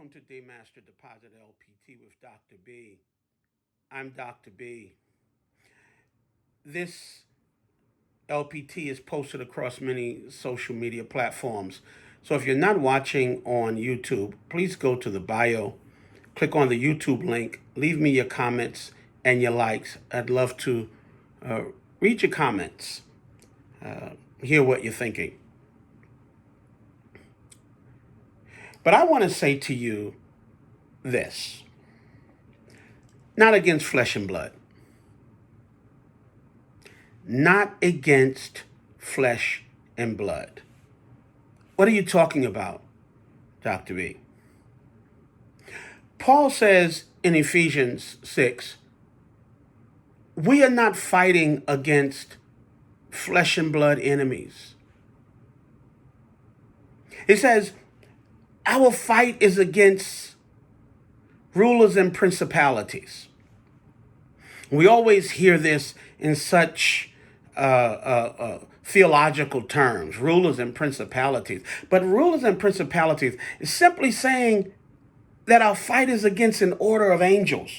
Welcome to DayMaster Deposit LPT with Dr. B. I'm Dr. B. This LPT is posted across many social media platforms. So if you're not watching on YouTube, please go to the bio, click on the YouTube link, leave me your comments and your likes. I'd love to read your comments, hear what you're thinking. But I want to say to you this: not against flesh and blood. Not against flesh and blood. What are you talking about, Dr. B? Paul says in Ephesians 6, we are not fighting against flesh and blood enemies. He says, our fight is against rulers and principalities. We always hear this in such theological terms, rulers and principalities. But rulers and principalities is simply saying that our fight is against an order of angels.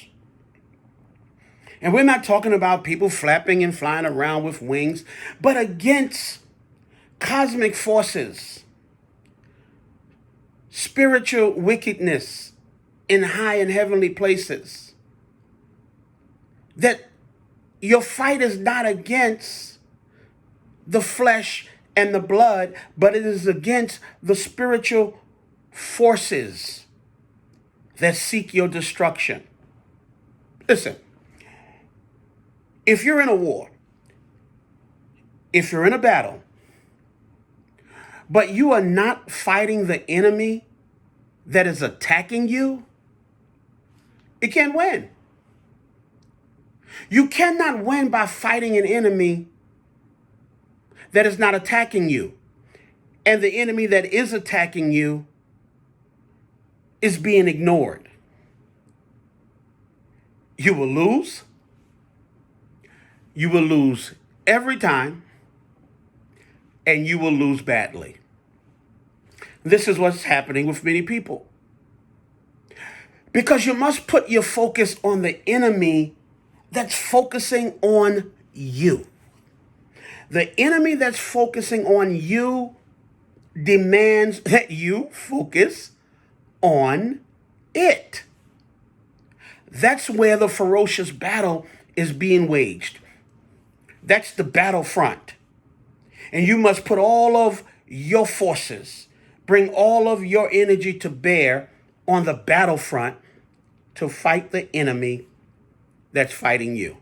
And we're not talking about people flapping and flying around with wings, but against cosmic forces, spiritual wickedness in high and heavenly places. That your fight is not against the flesh and the blood, but it is against the spiritual forces that seek your destruction. Listen, if you're in a war, if you're in a battle, but you are not fighting the enemy that is attacking you, you can't win. You cannot win by fighting an enemy that is not attacking you. And the enemy that is attacking you is being ignored. You will lose. You will lose every time. And you will lose badly. This is what's happening with many people. Because you must put your focus on the enemy that's focusing on you. The enemy that's focusing on you demands that you focus on it. That's where the ferocious battle is being waged. That's the battlefront. And you must put all of your forces, bring all of your energy to bear on the battlefront to fight the enemy that's fighting you.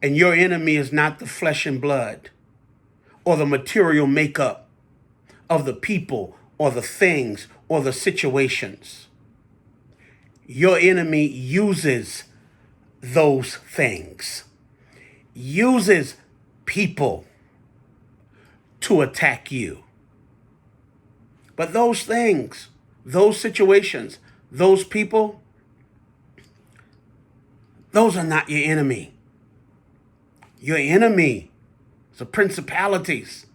And your enemy is not the flesh and blood or the material makeup of the people or the things or the situations. Your enemy uses those things, uses people to attack you. But those things, those situations, those people, those are not your enemy. Your enemy is the principalities,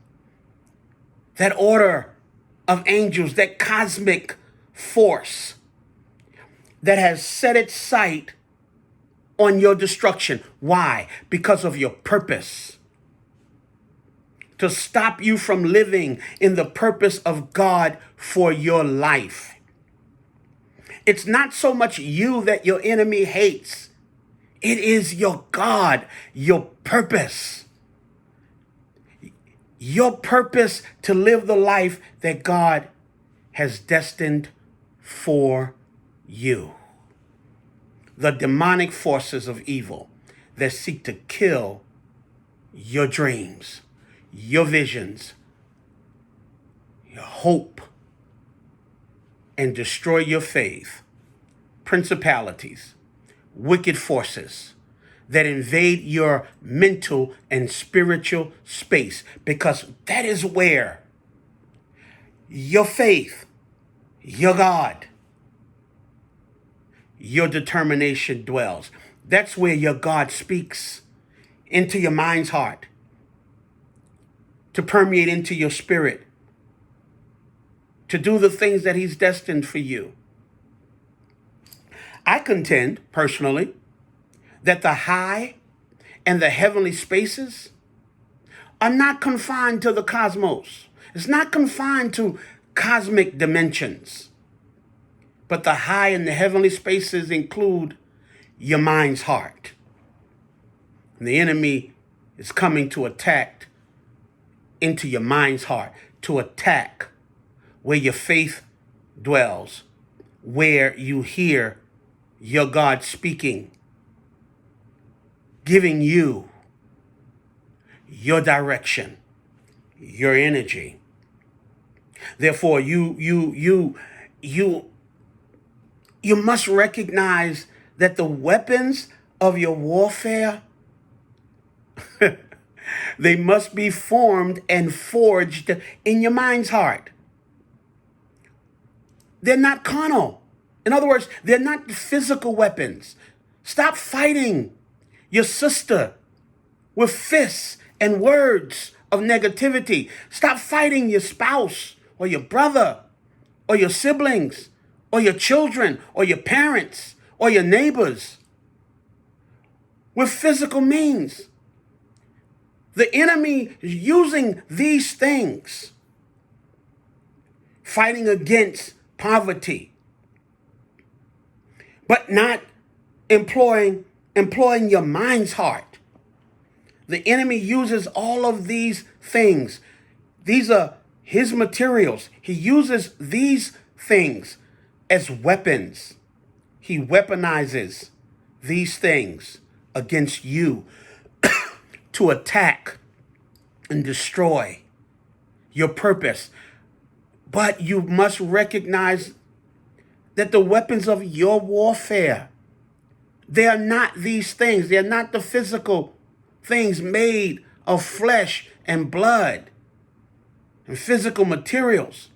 that order of angels, that cosmic force that has set its sight on your destruction. Why? Because of your purpose. To stop you from living in the purpose of God for your life. It's not so much you that your enemy hates. It is your God, your purpose. Your purpose to live the life that God has destined for you. The demonic forces of evil that seek to kill your dreams, your visions, your hope, and destroy your faith. Principalities, wicked forces that invade your mental and spiritual space, because that is where your faith, your God, your determination dwells. That's where your God speaks into your mind's heart, to permeate into your spirit, to do the things that he's destined for you. I contend, personally, that the high and the heavenly spaces are not confined to the cosmos. It's not confined to cosmic dimensions. But the high and the heavenly spaces include your mind's heart. And the enemy is coming to attack into your mind's heart, to attack where your faith dwells, where you hear your God speaking, giving you your direction, your energy. Therefore, you must recognize that the weapons of your warfare, they must be formed and forged in your mind's heart. They're not carnal. In other words, they're not physical weapons. Stop fighting your sister with fists and words of negativity. Stop fighting your spouse or your brother or your siblings or your children or your parents or your neighbors with physical means. The enemy is using these things, fighting against poverty, but not employing your mind's heart. The enemy uses all of these things. These are his materials. He uses these things as weapons. He weaponizes these things against you to attack and destroy your purpose. But you must recognize that the weapons of your warfare, they are not these things. They are not the physical things made of flesh and blood and physical materials.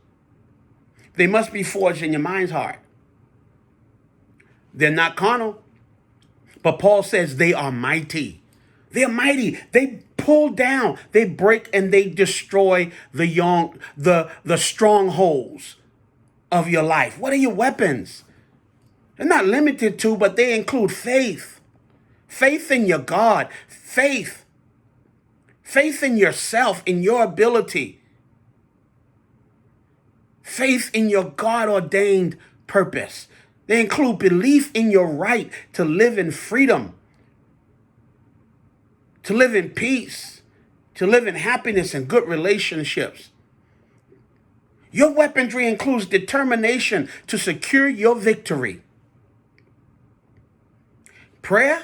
They must be forged in your mind's heart. They're not carnal, but Paul says they are mighty. They're mighty. They pull down, they break, and they destroy the strongholds of your life. What are your weapons? They're not limited to, but they include faith. Faith in your God. Faith. Faith in yourself, in your ability. Faith in your God-ordained purpose. They include belief in your right to live in freedom, to live in peace, to live in happiness and good relationships. Your weaponry includes determination to secure your victory. Prayer,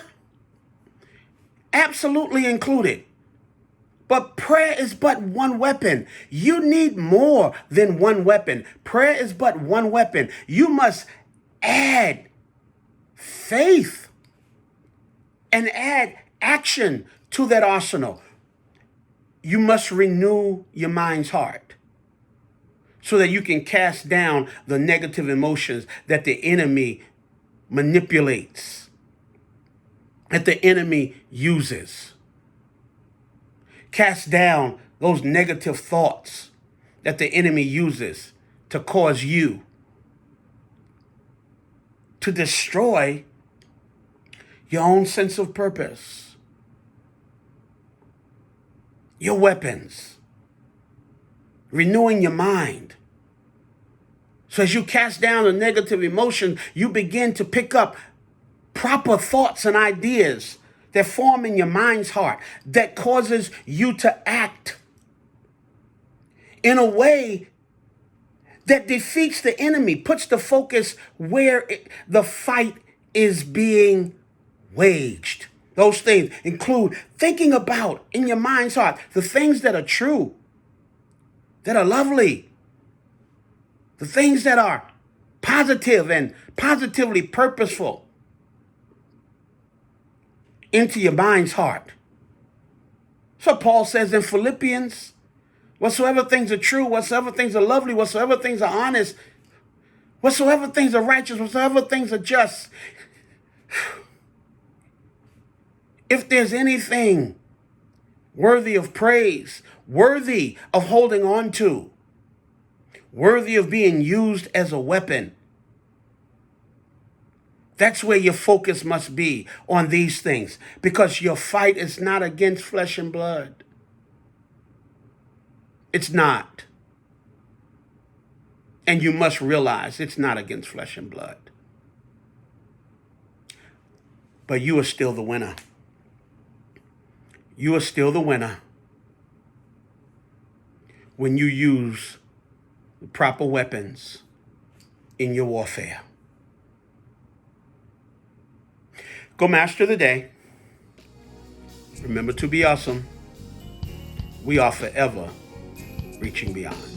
absolutely included. But prayer is but one weapon. You need more than one weapon. Prayer is but one weapon. You must add faith and add action to that arsenal. You must renew your mind's heart so that you can cast down the negative emotions that the enemy manipulates, that the enemy uses. Cast down those negative thoughts that the enemy uses to cause you to destroy your own sense of purpose. Your weapons. Renewing your mind. So as you cast down the negative emotion, you begin to pick up proper thoughts and ideas that form in your mind's heart that causes you to act in a way that defeats the enemy, puts the focus where the fight is being waged. Those things include thinking about in your mind's heart the things that are true, that are lovely, the things that are positive and positively purposeful into your mind's heart. So Paul says in Philippians, whatsoever things are true, whatsoever things are lovely, whatsoever things are honest, whatsoever things are righteous, whatsoever things are just. If there's anything worthy of praise, worthy of holding on to, worthy of being used as a weapon. That's where your focus must be, on these things, because your fight is not against flesh and blood. It's not. And you must realize it's not against flesh and blood. But you are still the winner. You are still the winner when you use the proper weapons in your warfare. Go master the day. Remember to be awesome. We are forever reaching beyond.